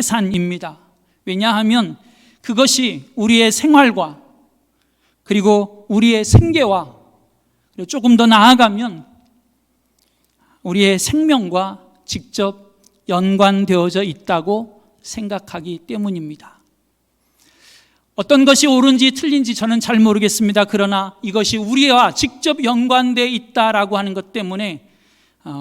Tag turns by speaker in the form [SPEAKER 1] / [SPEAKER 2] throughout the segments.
[SPEAKER 1] 태산입니다. 왜냐하면 그것이 우리의 생활과 그리고 우리의 생계와 그리고 조금 더 나아가면 우리의 생명과 직접 연관되어져 있다고 생각하기 때문입니다. 어떤 것이 옳은지 틀린지 저는 잘 모르겠습니다. 그러나 이것이 우리와 직접 연관되어 있다라고 하는 것 때문에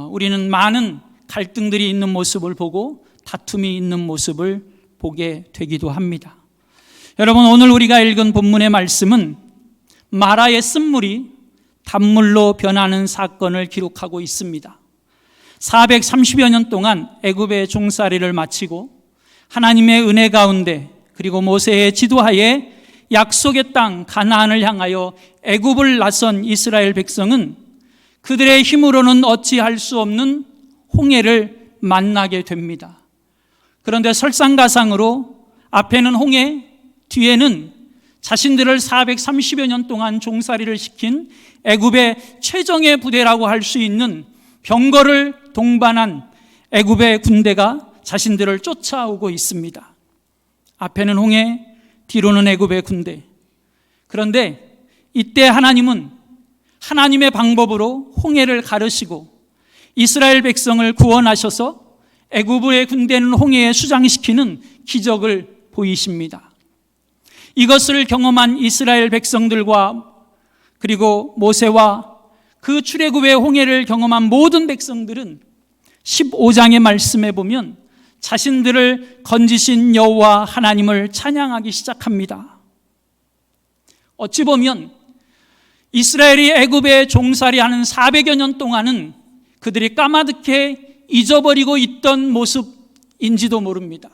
[SPEAKER 1] 우리는 많은 갈등들이 있는 모습을 보고 다툼이 있는 모습을 보게 되기도 합니다. 여러분, 오늘 우리가 읽은 본문의 말씀은 마라의 쓴물이 단물로 변하는 사건을 기록하고 있습니다. 430여 년 동안 애굽의 종살이를 마치고 하나님의 은혜 가운데 그리고 모세의 지도하에 약속의 땅 가나안을 향하여 애굽을 나선 이스라엘 백성은 그들의 힘으로는 어찌할 수 없는 홍해를 만나게 됩니다. 그런데 설상가상으로 앞에는 홍해, 뒤에는 자신들을 430여 년 동안 종살이를 시킨 애굽의 최정예 부대라고 할 수 있는 병거를 동반한 애굽의 군대가 자신들을 쫓아오고 있습니다. 앞에는 홍해, 뒤로는 애굽의 군대. 그런데 이때 하나님은 하나님의 방법으로 홍해를 가르시고 이스라엘 백성을 구원하셔서 애굽의 군대는 홍해에 수장시키는 기적을 보이십니다. 이것을 경험한 이스라엘 백성들과 그리고 모세와 그 출애굽의 홍해를 경험한 모든 백성들은 15장의 말씀에 보면 자신들을 건지신 여호와 하나님을 찬양하기 시작합니다. 어찌 보면 이스라엘이 애굽에 종살이하는 400여 년 동안은 그들이 까마득해 잊어버리고 있던 모습인지도 모릅니다.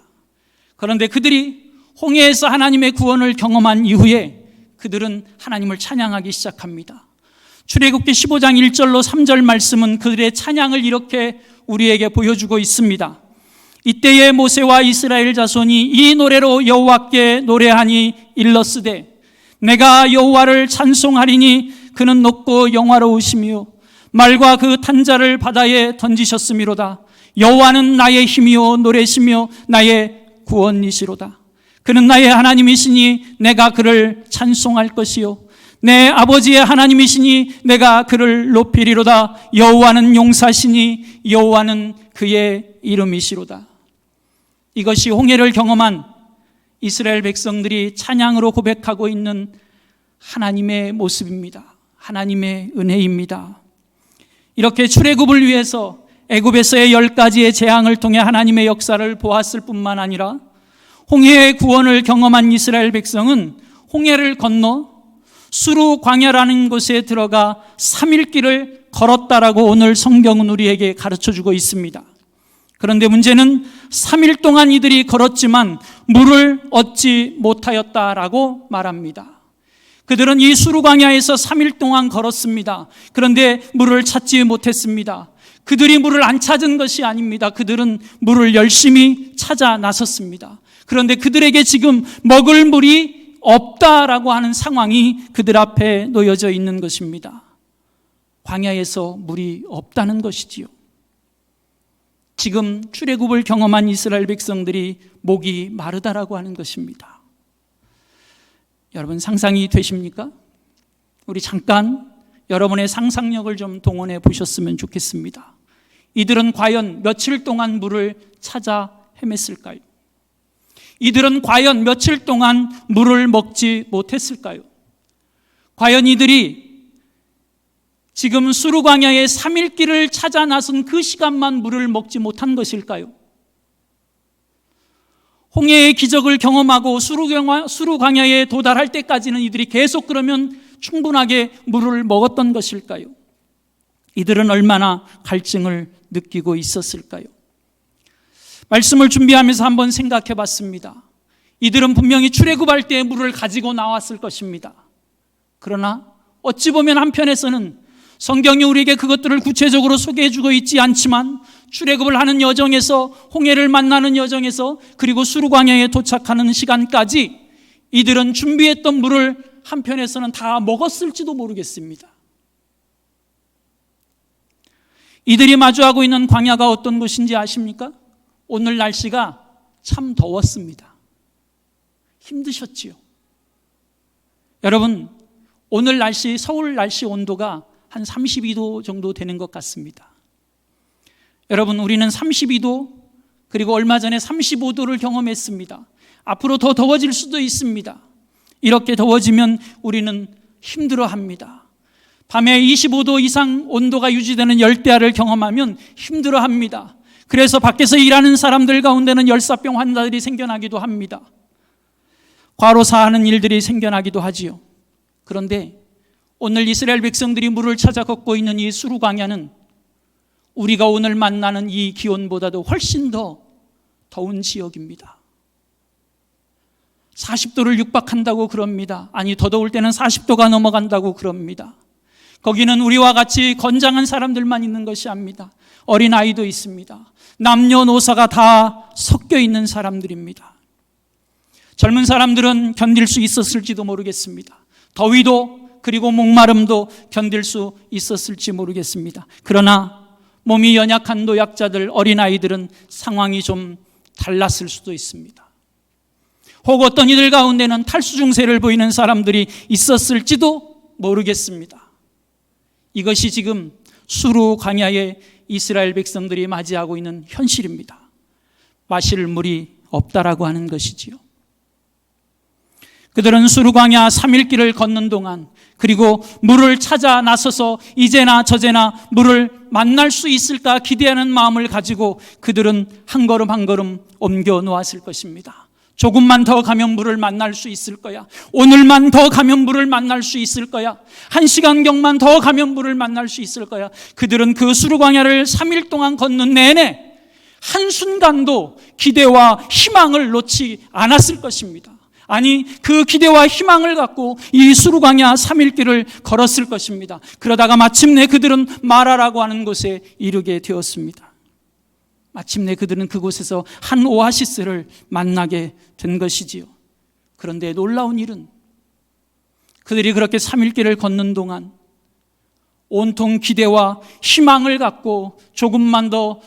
[SPEAKER 1] 그런데 그들이 홍해에서 하나님의 구원을 경험한 이후에 그들은 하나님을 찬양하기 시작합니다. 출애굽기 15장 1절로 3절 말씀은 그들의 찬양을 이렇게 우리에게 보여주고 있습니다. 이때에 모세와 이스라엘 자손이 이 노래로 여호와께 노래하니 일렀으되 내가 여호와를 찬송하리니 그는 높고 영화로우시며 말과 그 탄자를 바다에 던지셨음이로다. 여호와는 나의 힘이요 노래시며 나의 구원이시로다. 그는 나의 하나님이시니 내가 그를 찬송할 것이요 내 아버지의 하나님이시니 내가 그를 높이리로다. 여호와는 용사시니 여호와는 그의 이름이시로다. 이것이 홍해를 경험한 이스라엘 백성들이 찬양으로 고백하고 있는 하나님의 모습입니다. 하나님의 은혜입니다. 이렇게 출애굽을 위해서 애굽에서의 10가지의 재앙을 통해 하나님의 역사를 보았을 뿐만 아니라 홍해의 구원을 경험한 이스라엘 백성은 홍해를 건너 수루 광야라는 곳에 들어가 3일 길을 걸었다라고 오늘 성경은 우리에게 가르쳐주고 있습니다. 그런데 문제는 3일 동안 이들이 걸었지만 물을 얻지 못하였다라고 말합니다. 그들은 이 수루 광야에서 3일 동안 걸었습니다. 그런데 물을 찾지 못했습니다. 그들이 물을 안 찾은 것이 아닙니다. 그들은 물을 열심히 찾아 나섰습니다. 그런데 그들에게 지금 먹을 물이 없다라고 하는 상황이 그들 앞에 놓여져 있는 것입니다. 광야에서 물이 없다는 것이지요. 지금 출애굽을 경험한 이스라엘 백성들이 목이 마르다라고 하는 것입니다. 여러분 상상이 되십니까? 우리 잠깐 여러분의 상상력을 좀 동원해 보셨으면 좋겠습니다. 이들은 과연 며칠 동안 물을 찾아 헤맸을까요? 이들은 과연 며칠 동안 물을 먹지 못했을까요? 과연 이들이 지금 수루광야의 3일 길을 찾아 나선 그 시간만 물을 먹지 못한 것일까요? 홍해의 기적을 경험하고 수루광야에 도달할 때까지는 이들이 계속 그러면 충분하게 물을 먹었던 것일까요? 이들은 얼마나 갈증을 느끼고 있었을까요? 말씀을 준비하면서 한번 생각해 봤습니다. 이들은 분명히 출애굽할 때 물을 가지고 나왔을 것입니다. 그러나 어찌 보면 한편에서는 성경이 우리에게 그것들을 구체적으로 소개해 주고 있지 않지만 출애굽을 하는 여정에서 홍해를 만나는 여정에서 그리고 수루광야에 도착하는 시간까지 이들은 준비했던 물을 한편에서는 다 먹었을지도 모르겠습니다. 이들이 마주하고 있는 광야가 어떤 곳인지 아십니까? 오늘 날씨가 참 더웠습니다. 힘드셨지요. 여러분, 오늘 날씨, 서울 날씨 온도가 한 32도 정도 되는 것 같습니다. 여러분, 우리는 32도 그리고 얼마 전에 35도를 경험했습니다. 앞으로 더 더워질 수도 있습니다. 이렇게 더워지면 우리는 힘들어합니다. 밤에 25도 이상 온도가 유지되는 열대야를 경험하면 힘들어합니다. 그래서 밖에서 일하는 사람들 가운데는 열사병 환자들이 생겨나기도 합니다. 과로사하는 일들이 생겨나기도 하지요. 그런데 오늘 이스라엘 백성들이 물을 찾아 걷고 있는 이 수르 광야는 우리가 오늘 만나는 이 기온보다도 훨씬 더 더운 지역입니다. 40도를 육박한다고 그럽니다. 아니, 더 더울 때는 40도가 넘어간다고 그럽니다. 거기는 우리와 같이 건장한 사람들만 있는 것이 아닙니다. 어린아이도 있습니다. 남녀노소가 다 섞여 있는 사람들입니다. 젊은 사람들은 견딜 수 있었을지도 모르겠습니다. 더위도 그리고 목마름도 견딜 수 있었을지 모르겠습니다. 그러나 몸이 연약한 노약자들, 어린아이들은 상황이 좀 달랐을 수도 있습니다. 혹 어떤 이들 가운데는 탈수 증세를 보이는 사람들이 있었을지도 모르겠습니다. 이것이 지금 수르 광야의 이스라엘 백성들이 맞이하고 있는 현실입니다. 마실 물이 없다라고 하는 것이지요. 그들은 수르 광야 3일 길을 걷는 동안, 그리고 물을 찾아 나서서 이제나 저제나 물을 만날 수 있을까 기대하는 마음을 가지고 그들은 한 걸음 한 걸음 옮겨 놓았을 것입니다. 조금만 더 가면 물을 만날 수 있을 거야. 오늘만 더 가면 물을 만날 수 있을 거야. 1시간경만 더 가면 물을 만날 수 있을 거야. 그들은 그 수르 광야를 3일 동안 걷는 내내 한순간도 기대와 희망을 놓지 않았을 것입니다. 아니, 그 기대와 희망을 갖고 이 수르 광야 3일 길을 걸었을 것입니다. 그러다가 마침내 그들은 마라라고 하는 곳에 이르게 되었습니다. 마침내 그들은 그곳에서 한 오아시스를 만나게 된 것이지요. 그런데 놀라운 일은 그들이 그렇게 3일 길을 걷는 동안 온통 기대와 희망을 갖고 조금만 더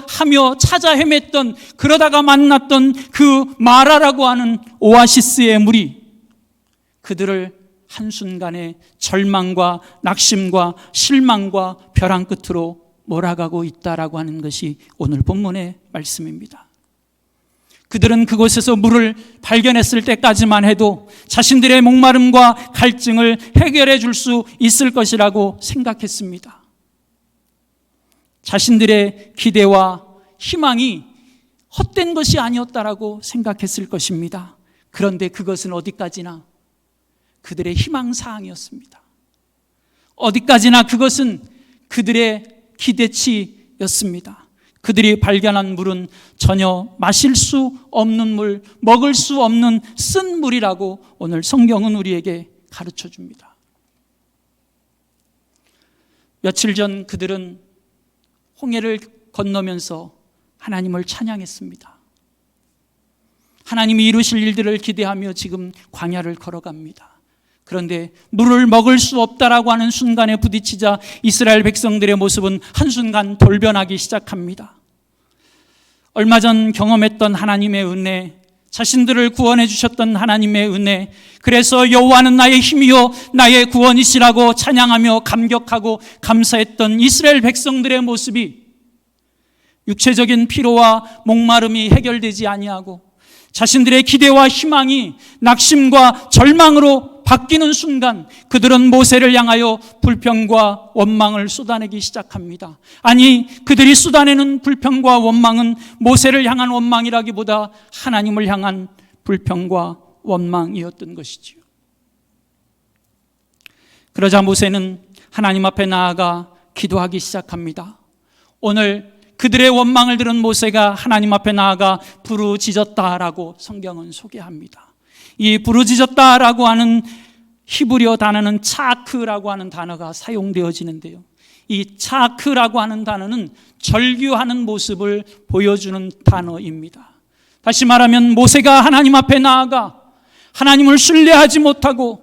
[SPEAKER 1] 하며 찾아 헤맸던, 그러다가 만났던 그 마라라고 하는 오아시스의 물이 그들을 한순간에 절망과 낙심과 실망과 벼랑 끝으로 몰아가고 있다라고 하는 것이 오늘 본문의 말씀입니다. 그들은 그곳에서 물을 발견했을 때까지만 해도 자신들의 목마름과 갈증을 해결해 줄 수 있을 것이라고 생각했습니다. 자신들의 기대와 희망이 헛된 것이 아니었다라고 생각했을 것입니다. 그런데 그것은 어디까지나 그들의 희망사항이었습니다. 어디까지나 그것은 그들의 기대치였습니다. 그들이 발견한 물은 전혀 마실 수 없는 물, 먹을 수 없는 쓴 물이라고 오늘 성경은 우리에게 가르쳐 줍니다. 며칠 전 그들은 홍해를 건너면서 하나님을 찬양했습니다. 하나님이 이루실 일들을 기대하며 지금 광야를 걸어갑니다. 그런데 물을 먹을 수 없다라고 하는 순간에 부딪히자 이스라엘 백성들의 모습은 한순간 돌변하기 시작합니다. 얼마 전 경험했던 하나님의 은혜, 자신들을 구원해 주셨던 하나님의 은혜, 그래서 여호와는 나의 힘이요 나의 구원이시라고 찬양하며 감격하고 감사했던 이스라엘 백성들의 모습이 육체적인 피로와 목마름이 해결되지 아니하고 자신들의 기대와 희망이 낙심과 절망으로 바뀌는 순간 그들은 모세를 향하여 불평과 원망을 쏟아내기 시작합니다. 아니, 그들이 쏟아내는 불평과 원망은 모세를 향한 원망이라기보다 하나님을 향한 불평과 원망이었던 것이지요. 그러자 모세는 하나님 앞에 나아가 기도하기 시작합니다. 오늘 그들의 원망을 들은 모세가 하나님 앞에 나아가 부르짖었다라고 성경은 소개합니다. 이 부르짖었다라고 하는 히브리어 단어는 차크라고 하는 단어가 사용되어지는데요. 이 차크라고 하는 단어는 절규하는 모습을 보여주는 단어입니다. 다시 말하면 모세가 하나님 앞에 나아가 하나님을 신뢰하지 못하고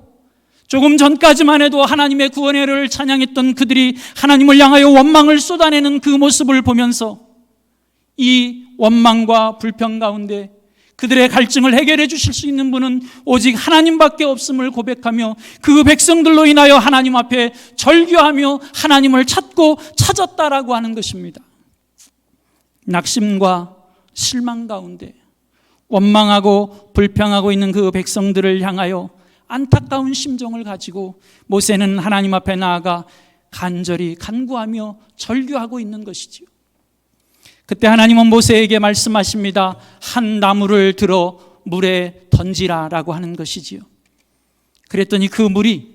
[SPEAKER 1] 조금 전까지만 해도 하나님의 구원의 은혜를 찬양했던 그들이 하나님을 향하여 원망을 쏟아내는 그 모습을 보면서 이 원망과 불평 가운데 그들의 갈증을 해결해 주실 수 있는 분은 오직 하나님밖에 없음을 고백하며 그 백성들로 인하여 하나님 앞에 절규하며 하나님을 찾고 찾았다라고 하는 것입니다. 낙심과 실망 가운데 원망하고 불평하고 있는 그 백성들을 향하여 안타까운 심정을 가지고 모세는 하나님 앞에 나아가 간절히 간구하며 절규하고 있는 것이지요. 그때 하나님은 모세에게 말씀하십니다. 한 나무를 들어 물에 던지라라고 하는 것이지요. 그랬더니 그 물이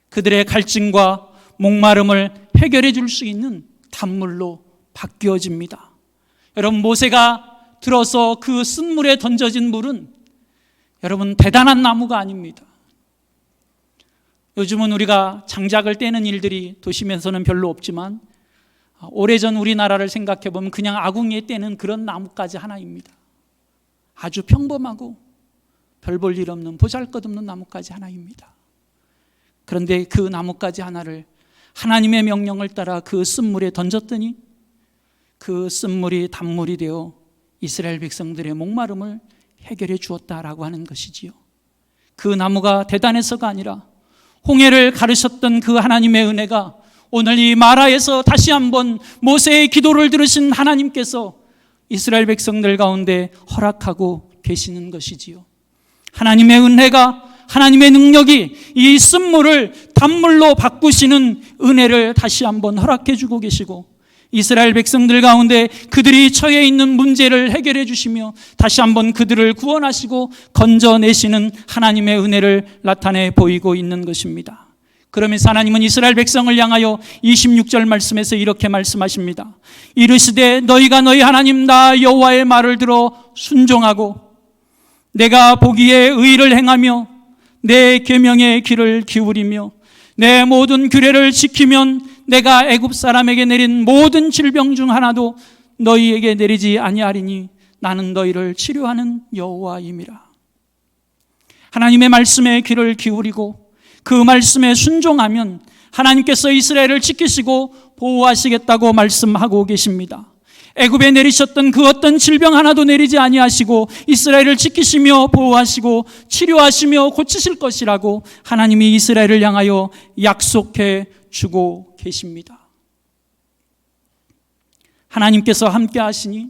[SPEAKER 1] 그들의 갈증과 목마름을 해결해 줄 수 있는 단물로 바뀌어집니다. 여러분, 모세가 들어서 그 쓴물에 던져진 물은 여러분 대단한 나무가 아닙니다. 요즘은 우리가 장작을 떼는 일들이 도심에서는 별로 없지만 오래전 우리나라를 생각해 보면 그냥 아궁이에 떼는 그런 나무까지 하나입니다. 아주 평범하고 별 볼 일 없는 보잘것없는 나무까지 하나입니다. 그런데 그 나무까지 하나를 하나님의 명령을 따라 그 쓴물에 던졌더니 그 쓴물이 단물이 되어 이스라엘 백성들의 목마름을 해결해 주었다라고 하는 것이지요. 그 나무가 대단해서가 아니라 홍해를 가르셨던 그 하나님의 은혜가 오늘 이 마라에서 다시 한번 모세의 기도를 들으신 하나님께서 이스라엘 백성들 가운데 허락하고 계시는 것이지요. 하나님의 은혜가, 하나님의 능력이 이 쓴물을 단물로 바꾸시는 은혜를 다시 한번 허락해 주고 계시고 이스라엘 백성들 가운데 그들이 처해 있는 문제를 해결해 주시며 다시 한번 그들을 구원하시고 건져내시는 하나님의 은혜를 나타내 보이고 있는 것입니다. 그러면서 하나님은 이스라엘 백성을 향하여 26절 말씀에서 이렇게 말씀하십니다. 이르시되 너희가 너희 하나님 나 여호와의 말을 들어 순종하고 내가 보기에 의를 행하며 내 계명의 귀를 기울이며 내 모든 규례를 지키면 내가 애굽 사람에게 내린 모든 질병 중 하나도 너희에게 내리지 아니하리니 나는 너희를 치료하는 여호와임이라. 하나님의 말씀에 귀를 기울이고 그 말씀에 순종하면 하나님께서 이스라엘을 지키시고 보호하시겠다고 말씀하고 계십니다. 애굽에 내리셨던 그 어떤 질병 하나도 내리지 아니하시고 이스라엘을 지키시며 보호하시고 치료하시며 고치실 것이라고 하나님이 이스라엘을 향하여 약속해 주고 계십니다. 하나님께서 함께 하시니,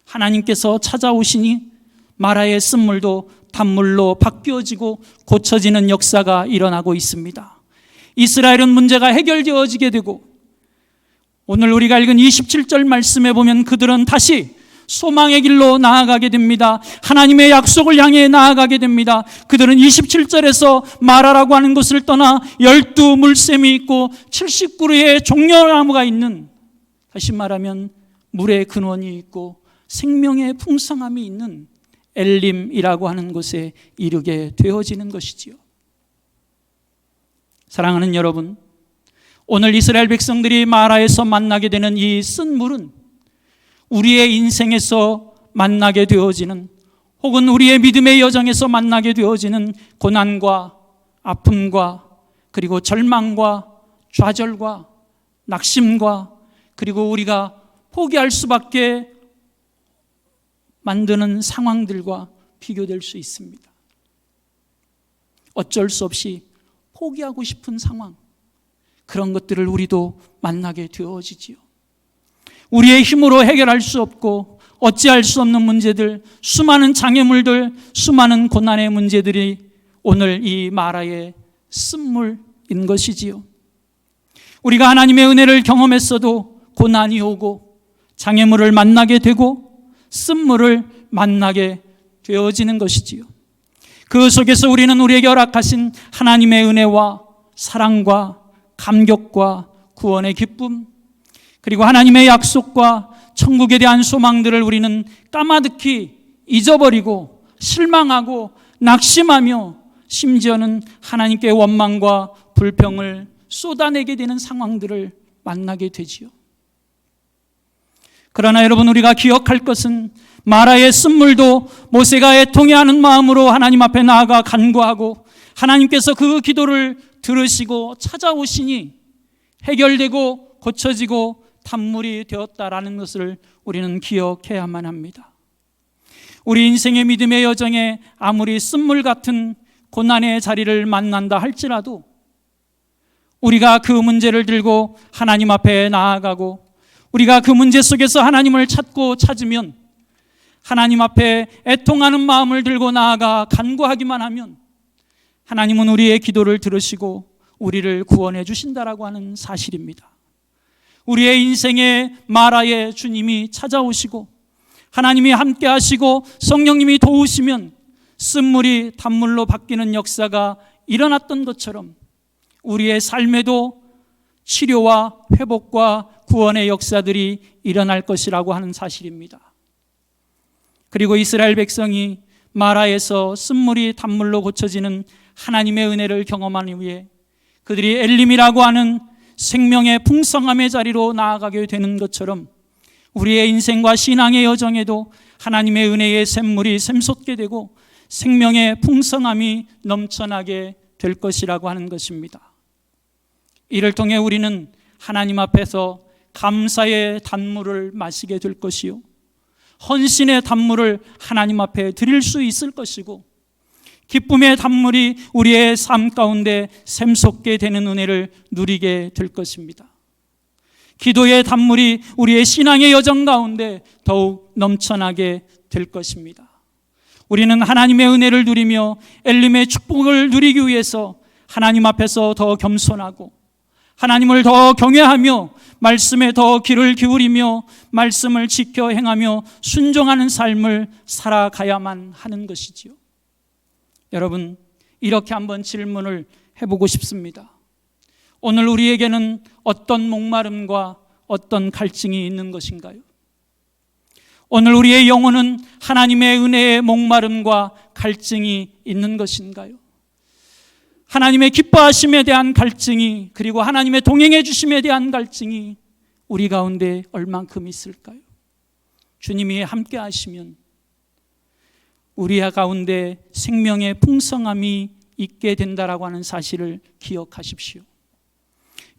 [SPEAKER 1] 하나님께서 찾아오시니 마라의 쓴물도 단물로 바뀌어지고 고쳐지는 역사가 일어나고 있습니다. 이스라엘은 문제가 해결되어지게 되고 오늘 우리가 읽은 27절 말씀에 보면 그들은 다시 소망의 길로 나아가게 됩니다. 하나님의 약속을 향해 나아가게 됩니다. 그들은 27절에서 마라라고 하는 곳을 떠나 12물샘이 있고 70그루의 종려나무가 있는, 다시 말하면 물의 근원이 있고 생명의 풍성함이 있는 엘림이라고 하는 곳에 이르게 되어지는 것이지요. 사랑하는 여러분, 오늘 이스라엘 백성들이 마라에서 만나게 되는 이 쓴물은 우리의 인생에서 만나게 되어지는, 혹은 우리의 믿음의 여정에서 만나게 되어지는 고난과 아픔과 그리고 절망과 좌절과 낙심과 그리고 우리가 포기할 수밖에 만드는 상황들과 비교될 수 있습니다. 어쩔 수 없이 포기하고 싶은 상황, 그런 것들을 우리도 만나게 되어지지요. 우리의 힘으로 해결할 수 없고 어찌할 수 없는 문제들, 수많은 장애물들, 수많은 고난의 문제들이 오늘 이 마라의 쓴물인 것이지요. 우리가 하나님의 은혜를 경험했어도 고난이 오고 장애물을 만나게 되고 쓴물을 만나게 되어지는 것이지요. 그 속에서 우리는 우리에게 허락하신 하나님의 은혜와 사랑과 감격과 구원의 기쁨, 그리고 하나님의 약속과 천국에 대한 소망들을 우리는 까마득히 잊어버리고 실망하고 낙심하며 심지어는 하나님께 원망과 불평을 쏟아내게 되는 상황들을 만나게 되지요. 그러나 여러분, 우리가 기억할 것은 마라의 쓴물도 모세가 애통해하는 마음으로 하나님 앞에 나아가 간구하고 하나님께서 그 기도를 들으시고 찾아오시니 해결되고 고쳐지고 단물이 되었다라는 것을 우리는 기억해야만 합니다. 우리 인생의 믿음의 여정에 아무리 쓴물 같은 고난의 자리를 만난다 할지라도 우리가 그 문제를 들고 하나님 앞에 나아가고 우리가 그 문제 속에서 하나님을 찾고 찾으면 하나님 앞에 애통하는 마음을 들고 나아가 간구하기만 하면 하나님은 우리의 기도를 들으시고 우리를 구원해 주신다라고 하는 사실입니다. 우리의 인생의 마라에 주님이 찾아오시고 하나님이 함께 하시고 성령님이 도우시면 쓴물이 단물로 바뀌는 역사가 일어났던 것처럼 우리의 삶에도 치료와 회복과 구원의 역사들이 일어날 것이라고 하는 사실입니다. 그리고 이스라엘 백성이 마라에서 쓴물이 단물로 고쳐지는 하나님의 은혜를 경험한 이후에 그들이 엘림이라고 하는 생명의 풍성함의 자리로 나아가게 되는 것처럼 우리의 인생과 신앙의 여정에도 하나님의 은혜의 샘물이 샘솟게 되고 생명의 풍성함이 넘쳐나게 될 것이라고 하는 것입니다. 이를 통해 우리는 하나님 앞에서 감사의 단물을 마시게 될 것이요, 헌신의 단물을 하나님 앞에 드릴 수 있을 것이고, 기쁨의 단물이 우리의 삶 가운데 샘솟게 되는 은혜를 누리게 될 것입니다. 기도의 단물이 우리의 신앙의 여정 가운데 더욱 넘쳐나게 될 것입니다. 우리는 하나님의 은혜를 누리며 엘림의 축복을 누리기 위해서 하나님 앞에서 더 겸손하고 하나님을 더 경외하며 말씀에 더 귀를 기울이며 말씀을 지켜 행하며 순종하는 삶을 살아가야만 하는 것이지요. 여러분, 이렇게 한번 질문을 해보고 싶습니다. 오늘 우리에게는 어떤 목마름과 어떤 갈증이 있는 것인가요? 오늘 우리의 영혼은 하나님의 은혜의 목마름과 갈증이 있는 것인가요? 하나님의 기뻐하심에 대한 갈증이, 그리고 하나님의 동행해 주심에 대한 갈증이 우리 가운데 얼만큼 있을까요? 주님이 함께 하시면 우리 가운데 생명의 풍성함이 있게 된다라고 하는 사실을 기억하십시오.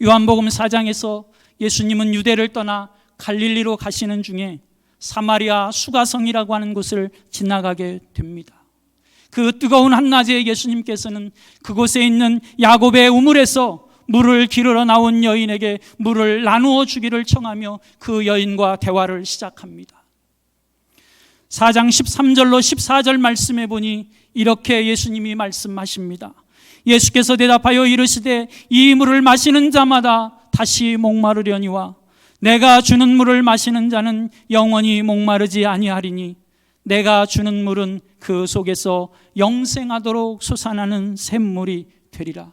[SPEAKER 1] 요한복음 4장에서 예수님은 유대를 떠나 갈릴리로 가시는 중에 사마리아 수가성이라고 하는 곳을 지나가게 됩니다. 그 뜨거운 한낮에 예수님께서는 그곳에 있는 야곱의 우물에서 물을 기르러 나온 여인에게 물을 나누어 주기를 청하며 그 여인과 대화를 시작합니다. 4장 13절로 14절 말씀해 보니 이렇게 예수님이 말씀하십니다. 예수께서 대답하여 이르시되 이 물을 마시는 자마다 다시 목마르려니와 내가 주는 물을 마시는 자는 영원히 목마르지 아니하리니 내가 주는 물은 그 속에서 영생하도록 솟아나는 샘물이 되리라.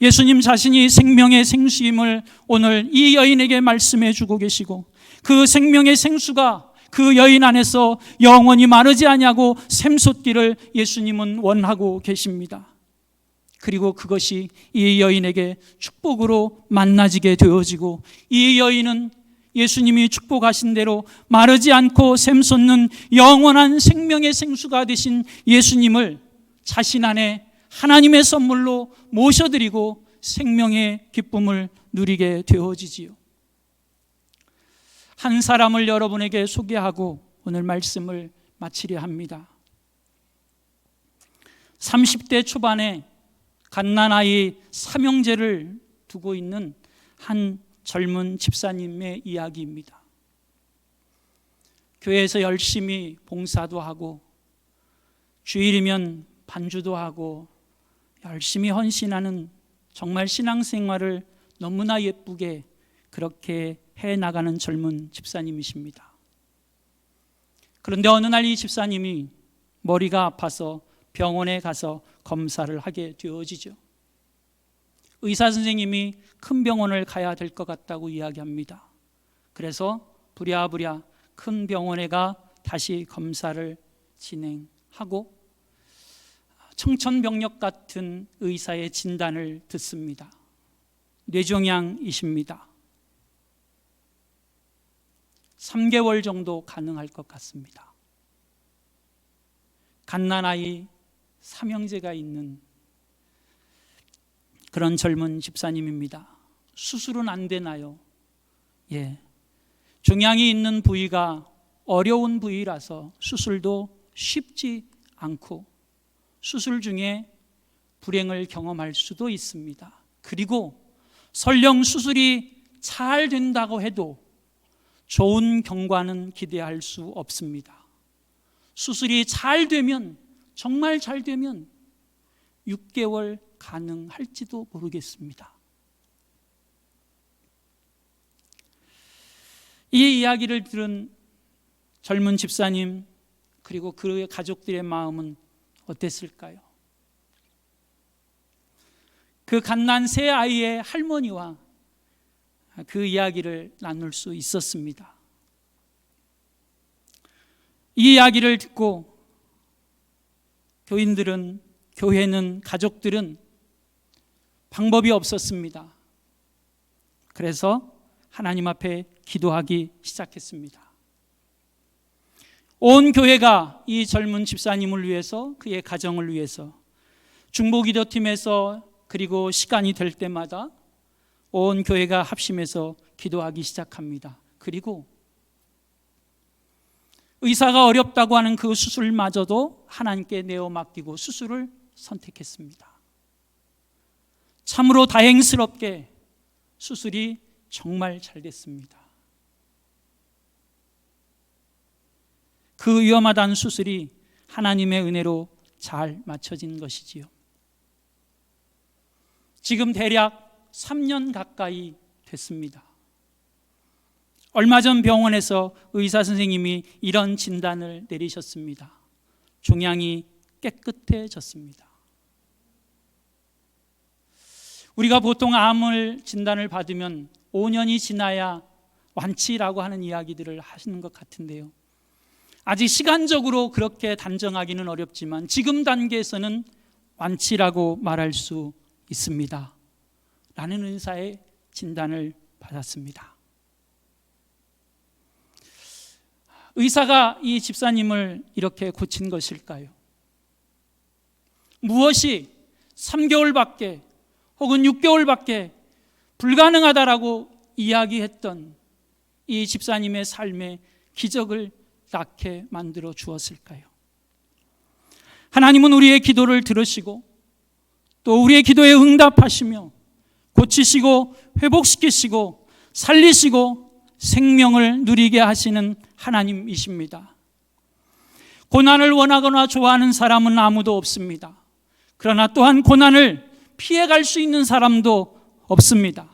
[SPEAKER 1] 예수님 자신이 생명의 생수임을 오늘 이 여인에게 말씀해 주고 계시고, 그 생명의 생수가 그 여인 안에서 영원히 마르지 아니하고 샘솟기를 예수님은 원하고 계십니다. 그리고 그것이 이 여인에게 축복으로 만나지게 되어지고, 이 여인은 예수님이 축복하신 대로 마르지 않고 샘솟는 영원한 생명의 생수가 되신 예수님을 자신 안에 하나님의 선물로 모셔드리고 생명의 기쁨을 누리게 되어지지요. 한 사람을 여러분에게 소개하고 오늘 말씀을 마치려 합니다. 30대 초반에 갓난아이 삼형제를 두고 있는 한 젊은 집사님의 이야기입니다. 교회에서 열심히 봉사도 하고 주일이면 반주도 하고 열심히 헌신하는 정말 신앙생활을 너무나 예쁘게 그렇게 해나가는 젊은 집사님이십니다. 그런데 어느 날 이 집사님이 머리가 아파서 병원에 가서 검사를 하게 되어지죠. 의사 선생님이 큰 병원을 가야 될 것 같다고 이야기합니다. 그래서 부랴부랴 큰 병원에 가 다시 검사를 진행하고 청천벽력 같은 의사의 진단을 듣습니다. 뇌종양이십니다. 3개월 정도 가능할 것 같습니다. 갓난아이 삼형제가 있는 그런 젊은 집사님입니다. 수술은 안 되나요? 종양이 있는 부위가 어려운 부위라서 수술도 쉽지 않고 수술 중에 불행을 경험할 수도 있습니다. 그리고 설령 수술이 잘 된다고 해도 좋은 경과는 기대할 수 없습니다. 수술이 잘 되면, 정말 잘 되면 6개월 가능할지도 모르겠습니다. 이 이야기를 들은 젊은 집사님 그리고 그의 가족들의 마음은 어땠을까요? 그 갓난 새 아이의 할머니와 그 이야기를 나눌 수 있었습니다. 이 이야기를 듣고 교회는, 가족들은 방법이 없었습니다. 그래서 하나님 앞에 기도하기 시작했습니다. 온 교회가 이 젊은 집사님을 위해서, 그의 가정을 위해서 중보기도팀에서, 그리고 시간이 될 때마다 온 교회가 합심해서 기도하기 시작합니다. 그리고 의사가 어렵다고 하는 그 수술마저도 하나님께 내어 맡기고 수술을 선택했습니다. 참으로 다행스럽게 수술이 정말 잘 됐습니다. 그 위험하다는 수술이 하나님의 은혜로 잘 맞춰진 것이지요. 지금 대략 3년 가까이 됐습니다. 얼마 전 병원에서 의사 선생님이 이런 진단을 내리셨습니다. 종양이 깨끗해졌습니다. 우리가 보통 암을 진단을 받으면 5년이 지나야 완치라고 하는 이야기들을 하시는 것 같은데요. 아직 시간적으로 그렇게 단정하기는 어렵지만 지금 단계에서는 완치라고 말할 수 있습니다. 라는 의사의 진단을 받았습니다. 의사가 이 집사님을 이렇게 고친 것일까요? 무엇이 3개월밖에 혹은 6개월밖에 불가능하다라고 이야기했던 이 집사님의 삶에 기적을 낳게 만들어 주었을까요? 하나님은 우리의 기도를 들으시고 또 우리의 기도에 응답하시며 고치시고 회복시키시고 살리시고 생명을 누리게 하시는 하나님이십니다. 고난을 원하거나 좋아하는 사람은 아무도 없습니다. 그러나 또한 고난을 피해갈 수 있는 사람도 없습니다.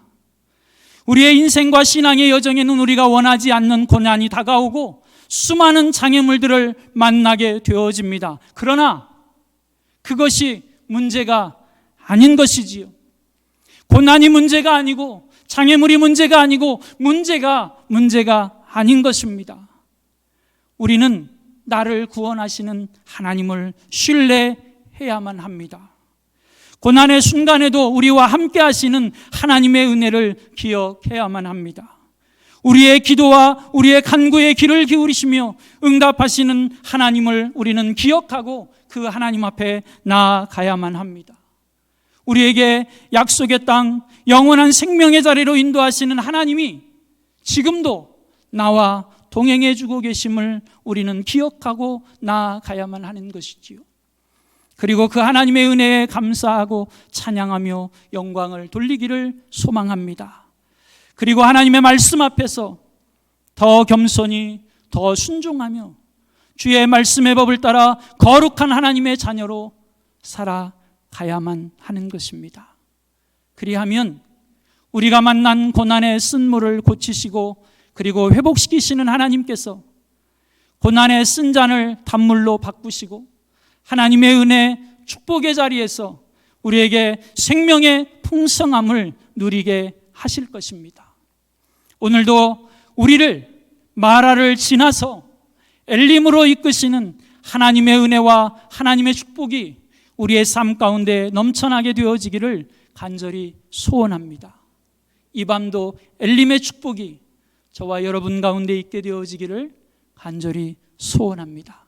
[SPEAKER 1] 우리의 인생과 신앙의 여정에는 우리가 원하지 않는 고난이 다가오고 수많은 장애물들을 만나게 되어집니다. 그러나 그것이 문제가 아닌 것이지요. 고난이 문제가 아니고 장애물이 문제가 아니고 문제가 아닌 것입니다. 우리는 나를 구원하시는 하나님을 신뢰해야만 합니다. 고난의 순간에도 우리와 함께 하시는 하나님의 은혜를 기억해야만 합니다. 우리의 기도와 우리의 간구에 귀를 기울이시며 응답하시는 하나님을 우리는 기억하고 그 하나님 앞에 나아가야만 합니다. 우리에게 약속의 땅, 영원한 생명의 자리로 인도하시는 하나님이 지금도 나와 동행해 주고 계심을 우리는 기억하고 나아가야만 하는 것이지요. 그리고 그 하나님의 은혜에 감사하고 찬양하며 영광을 돌리기를 소망합니다. 그리고 하나님의 말씀 앞에서 더 겸손히, 더 순종하며 주의 말씀의 법을 따라 거룩한 하나님의 자녀로 살아가야만 하는 것입니다. 그리하면 우리가 만난 고난의 쓴물을 고치시고 그리고 회복시키시는 하나님께서 고난의 쓴 잔을 단물로 바꾸시고 하나님의 은혜, 축복의 자리에서 우리에게 생명의 풍성함을 누리게 하실 것입니다. 오늘도 우리를 마라를 지나서 엘림으로 이끄시는 하나님의 은혜와 하나님의 축복이 우리의 삶 가운데 넘쳐나게 되어지기를 간절히 소원합니다. 이 밤도 엘림의 축복이 저와 여러분 가운데 있게 되어지기를 간절히 소원합니다.